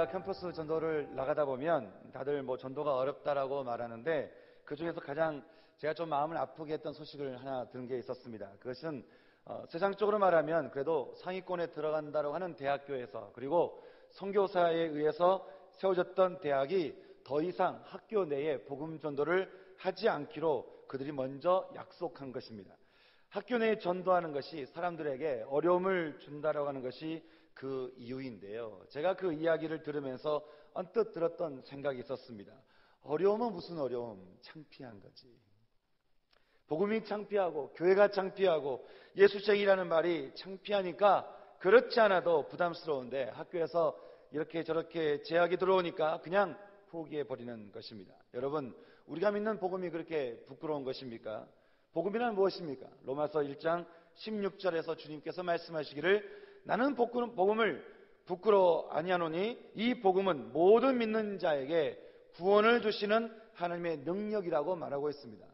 제가 캠퍼스 전도를 나가다 보면 다들 뭐 전도가 어렵다라고 말하는데, 그 중에서 가장 제가 좀 마음을 아프게 했던 소식을 하나 들은 게 있었습니다. 그것은 세상적으로 말하면 그래도 상위권에 들어간다고 하는 대학교에서, 그리고 선교사에 의해서 세워졌던 대학이 더 이상 학교 내에 복음 전도를 하지 않기로 그들이 먼저 약속한 것입니다. 학교 내에 전도하는 것이 사람들에게 어려움을 준다라고 하는 것이 그 이유인데요. 제가 그 이야기를 들으면서 언뜻 들었던 생각이 있었습니다. 어려움은 무슨 어려움? 창피한 거지. 복음이 창피하고 교회가 창피하고 예수쟁이라는 말이 창피하니까 그렇지 않아도 부담스러운데 학교에서 이렇게 저렇게 제약이 들어오니까 그냥 포기해버리는 것입니다. 여러분, 우리가 믿는 복음이 그렇게 부끄러운 것입니까? 복음이란 무엇입니까? 로마서 1장 16절에서 주님께서 말씀하시기를 나는 복음을 부끄러워 아니하노니 이 복음은 모든 믿는 자에게 구원을 주시는 하나님의 능력이라고 말하고 있습니다.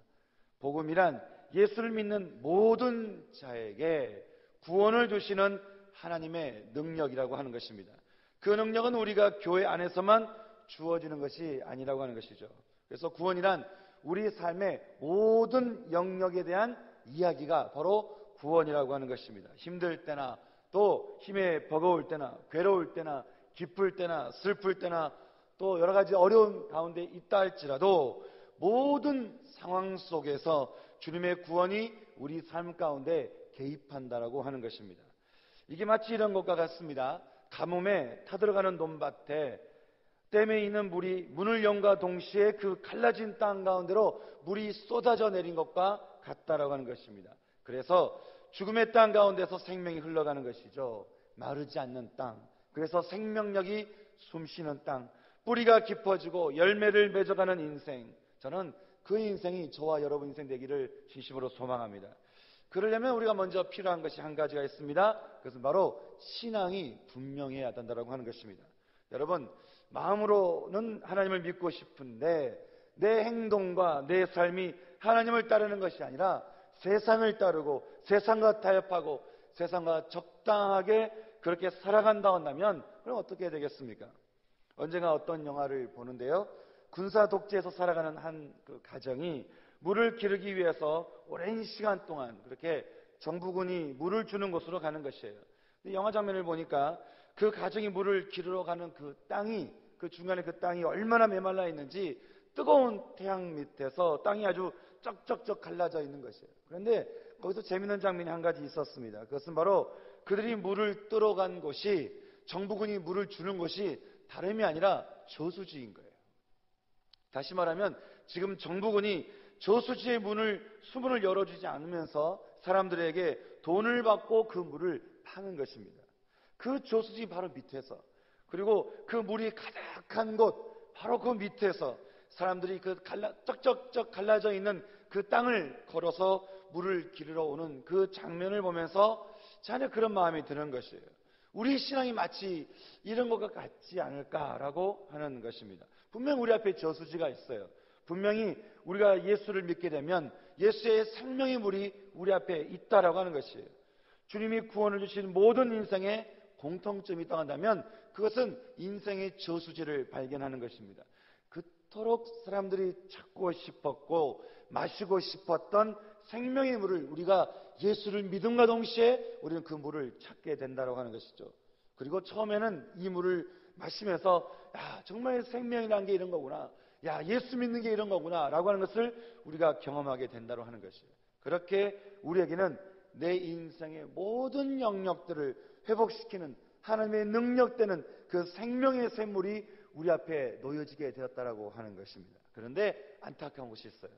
복음이란 예수를 믿는 모든 자에게 구원을 주시는 하나님의 능력이라고 하는 것입니다. 그 능력은 우리가 교회 안에서만 주어지는 것이 아니라고 하는 것이죠. 그래서 구원이란 우리 삶의 모든 영역에 대한 이야기가 바로 구원이라고 하는 것입니다. 힘들 때나 또 힘에 버거울 때나 괴로울 때나 기쁠 때나 슬플 때나 또 여러 가지 어려운 가운데 있다 할지라도 모든 상황 속에서 주님의 구원이 우리 삶 가운데 개입한다라고 하는 것입니다. 이게 마치 이런 것과 같습니다. 가뭄에 타들어가는 논밭에 댐에 있는 물이 문을 연과 동시에 그 갈라진 땅 가운데로 물이 쏟아져 내린 것과 같다라고 하는 것입니다. 그래서 죽음의 땅 가운데서 생명이 흘러가는 것이죠. 마르지 않는 땅, 그래서 생명력이 숨쉬는 땅, 뿌리가 깊어지고 열매를 맺어가는 인생, 저는 그 인생이 저와 여러분 인생 되기를 진심으로 소망합니다. 그러려면 우리가 먼저 필요한 것이 한 가지가 있습니다. 그것은 바로 신앙이 분명해야 된다고 하는 것입니다. 여러분, 마음으로는 하나님을 믿고 싶은데 내 행동과 내 삶이 하나님을 따르는 것이 아니라 세상을 따르고 세상과 타협하고 세상과 적당하게 그렇게 살아간다 한다면 그럼 어떻게 해야 되겠습니까? 언젠가 어떤 영화를 보는데요, 군사 독재에서 살아가는 한 그 가정이 물을 기르기 위해서 오랜 시간 동안 그렇게 정부군이 물을 주는 곳으로 가는 것이에요. 영화 장면을 보니까 그 가정이 물을 기르러 가는 그 땅이, 그 중간에 그 땅이 얼마나 메말라 있는지 뜨거운 태양 밑에서 땅이 아주 쩍쩍쩍 갈라져 있는 것이에요. 그런데 거기서 재미있는 장면이 한 가지 있었습니다. 그것은 바로 그들이 물을 뜨러 간 곳이, 정부군이 물을 주는 곳이 다름이 아니라 저수지인 거예요. 다시 말하면 지금 정부군이 저수지의 수문을 열어주지 않으면서 사람들에게 돈을 받고 그 물을 파는 것입니다. 그 저수지 바로 밑에서, 그리고 그 물이 가득한 곳 바로 그 밑에서 사람들이 그 쩍쩍쩍 갈라져 있는 그 땅을 걸어서 물을 기르러 오는 그 장면을 보면서 전혀 그런 마음이 드는 것이에요. 우리 신앙이 마치 이런 것과 같지 않을까라고 하는 것입니다. 분명 우리 앞에 저수지가 있어요. 분명히 우리가 예수를 믿게 되면 예수의 생명의 물이 우리 앞에 있다라고 하는 것이에요. 주님이 구원을 주신 모든 인생에 공통점이 있다고 한다면 그것은 인생의 저수지를 발견하는 것입니다. 그토록 사람들이 찾고 싶었고 마시고 싶었던 생명의 물을, 우리가 예수를 믿음과 동시에 우리는 그 물을 찾게 된다고 하는 것이죠. 그리고 처음에는 이 물을 마시면서 정말 생명이라는 게 이런 거구나, 예수 믿는 게 이런 거구나 라고 하는 것을 우리가 경험하게 된다고 하는 것이에요. 그렇게 우리에게는 내 인생의 모든 영역들을 회복시키는 하나님의 능력되는 그 생명의 샘물이 우리 앞에 놓여지게 되었다라고 하는 것입니다. 그런데 안타까운 것이 있어요.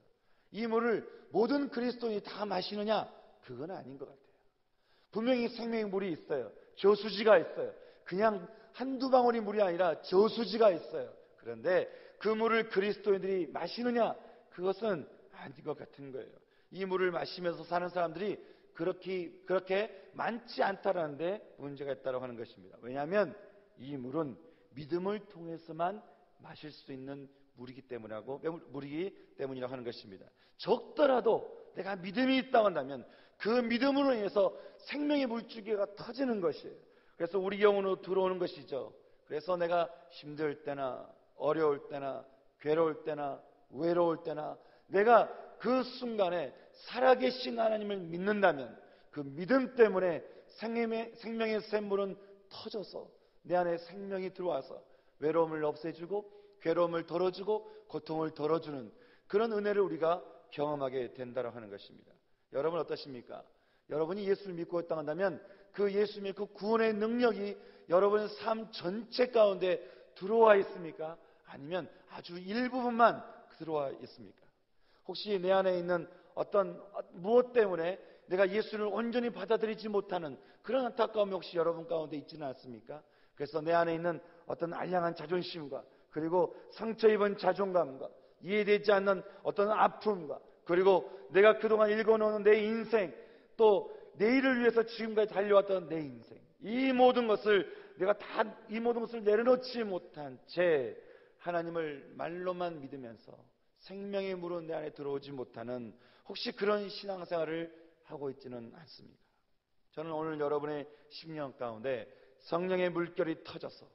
이 물을 모든 그리스도인이 다 마시느냐? 그건 아닌 것 같아요. 분명히 생명의 물이 있어요. 저수지가 있어요. 그냥 한두 방울이 물이 아니라 저수지가 있어요. 그런데 그 물을 그리스도인들이 마시느냐? 그것은 아닌 것 같은 거예요. 이 물을 마시면서 사는 사람들이 그렇게 많지 않다라는 데 문제가 있다고 하는 것입니다. 왜냐하면 이 물은 믿음을 통해서만 마실 수 있는 물이기 때문이라고 하는 것입니다. 적더라도 내가 믿음이 있다고 한다면 그 믿음으로 인해서 생명의 물줄기가 터지는 것이에요. 그래서 우리 영혼으로 들어오는 것이죠. 그래서 내가 힘들 때나 어려울 때나 괴로울 때나 외로울 때나 내가 그 순간에 살아계신 하나님을 믿는다면 그 믿음 때문에 생명의 샘물은 터져서 내 안에 생명이 들어와서 외로움을 없애주고 괴로움을 덜어주고 고통을 덜어주는 그런 은혜를 우리가 경험하게 된다고 하는 것입니다. 여러분 어떠십니까? 여러분이 예수를 믿고 땅한다면 그 예수 믿고 구원의 능력이 여러분의 삶 전체 가운데 들어와 있습니까? 아니면 아주 일부분만 들어와 있습니까? 혹시 내 안에 있는 어떤 무엇 때문에 내가 예수를 온전히 받아들이지 못하는 그런 안타까움이 혹시 여러분 가운데 있지는 않습니까? 그래서 내 안에 있는 어떤 알량한 자존심과 그리고 상처 입은 자존감과 이해되지 않는 어떤 아픔과 그리고 내가 그동안 읽어놓은 내 인생 또 내일을 위해서 지금까지 달려왔던 내 인생 이 모든 것을 내가 다 이 모든 것을 내려놓지 못한 채 하나님을 말로만 믿으면서 생명의 물은 내 안에 들어오지 못하는 혹시 그런 신앙생활을 하고 있지는 않습니까? 저는 오늘 여러분의 심령 가운데 성령의 물결이 터져서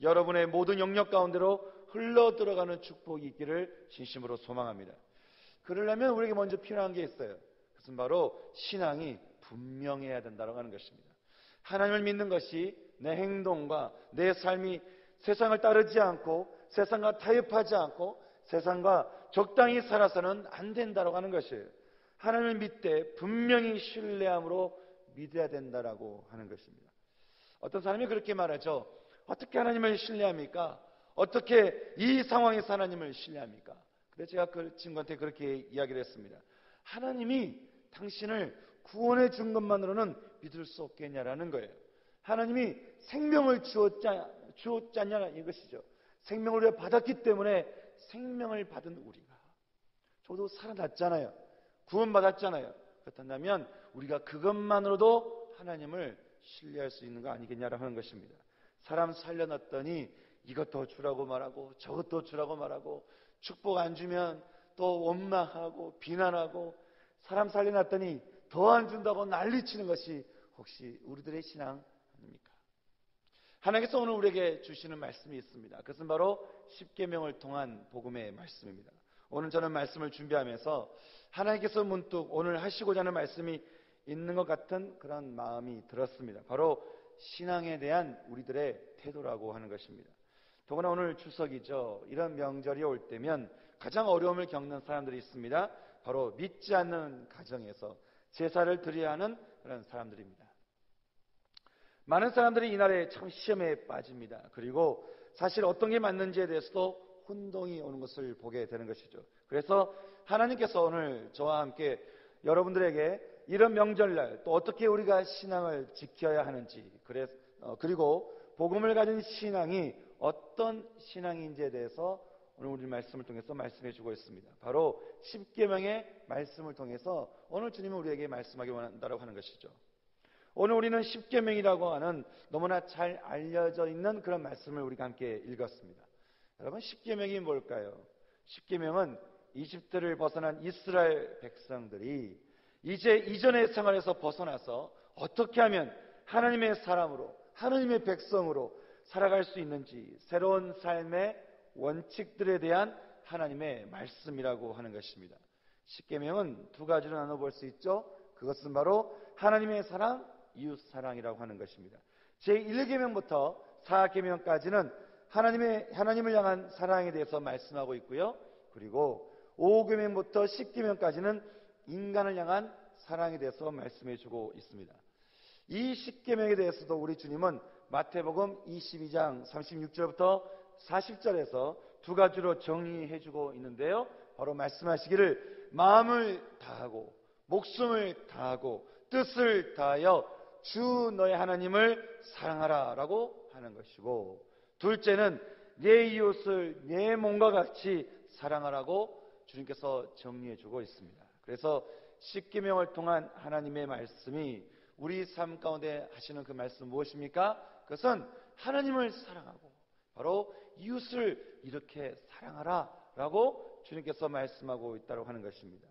여러분의 모든 영역 가운데로 흘러 들어가는 축복이 있기를 진심으로 소망합니다. 그러려면 우리에게 먼저 필요한 게 있어요. 그것은 바로 신앙이 분명해야 된다고 하는 것입니다. 하나님을 믿는 것이 내 행동과 내 삶이 세상을 따르지 않고 세상과 타협하지 않고 세상과 적당히 살아서는 안 된다고 하는 것이에요. 하나님을 믿되 분명히 신뢰함으로 믿어야 된다라고 하는 것입니다. 어떤 사람이 그렇게 말하죠. 어떻게 하나님을 신뢰합니까? 어떻게 이 상황에서 하나님을 신뢰합니까? 그래서 제가 그 친구한테 그렇게 이야기를 했습니다. 하나님이 당신을 구원해 준 것만으로는 믿을 수 없겠냐라는 거예요. 하나님이 생명을 주었잖냐는 이것이죠. 생명을 우리가 받았기 때문에 생명을 받은 우리가 저도 살아났잖아요. 구원받았잖아요. 그렇다면 우리가 그것만으로도 하나님을 신뢰할 수 있는 거 아니겠냐라고 하는 것입니다. 사람 살려놨더니 이것도 주라고 말하고 저것도 주라고 말하고 축복 안 주면 또 원망하고 비난하고 사람 살려놨더니 더 안 준다고 난리치는 것이 혹시 우리들의 신앙 아닙니까? 하나님께서 오늘 우리에게 주시는 말씀이 있습니다. 그것은 바로 십계명을 통한 복음의 말씀입니다. 오늘 저는 말씀을 준비하면서 하나님께서 문득 오늘 하시고자 하는 말씀이 있는 것 같은 그런 마음이 들었습니다. 바로 신앙에 대한 우리들의 태도라고 하는 것입니다. 더구나 오늘 추석이죠. 이런 명절이 올 때면 가장 어려움을 겪는 사람들이 있습니다. 바로 믿지 않는 가정에서 제사를 드려야 하는 그런 사람들입니다. 많은 사람들이 이날에 참 시험에 빠집니다. 그리고 사실 어떤 게 맞는지에 대해서도 혼동이 오는 것을 보게 되는 것이죠. 그래서 하나님께서 오늘 저와 함께 여러분들에게 이런 명절날 또 어떻게 우리가 신앙을 지켜야 하는지 그리고 복음을 가진 신앙이 어떤 신앙인지에 대해서 오늘 우리 말씀을 통해서 말씀해 주고 있습니다. 바로 십계명의 말씀을 통해서 오늘 주님은 우리에게 말씀하기 원한다고 하는 것이죠. 오늘 우리는 십계명이라고 하는 너무나 잘 알려져 있는 그런 말씀을 우리가 함께 읽었습니다. 여러분 십계명이 뭘까요? 십계명은 이집트를 벗어난 이스라엘 백성들이 이제 이전의 생활에서 벗어나서 어떻게 하면 하나님의 사람으로 하나님의 백성으로 살아갈 수 있는지 새로운 삶의 원칙들에 대한 하나님의 말씀이라고 하는 것입니다. 십계명은 두 가지로 나눠볼 수 있죠. 그것은 바로 하나님의 사랑, 이웃 사랑이라고 하는 것입니다. 제1계명부터 4계명까지는 하나님을 향한 사랑에 대해서 말씀하고 있고요. 그리고 5계명부터 10계명까지는 인간을 향한 사랑에 대해서 말씀해 주고 있습니다. 이 10계명에 대해서도 우리 주님은 마태복음 22장 36절부터 40절에서 두 가지로 정리해 주고 있는데요. 바로 말씀하시기를 마음을 다하고 목숨을 다하고 뜻을 다하여 주 너의 하나님을 사랑하라 라고 하는 것이고, 둘째는 내 이웃을 내 몸과 같이 사랑하라고 주님께서 정리해 주고 있습니다. 그래서 십계명을 통한 하나님의 말씀이 우리 삶 가운데 하시는 그 말씀 무엇입니까? 그것은 하나님을 사랑하고 바로 이웃을 이렇게 사랑하라 라고 주님께서 말씀하고 있다고 하는 것입니다.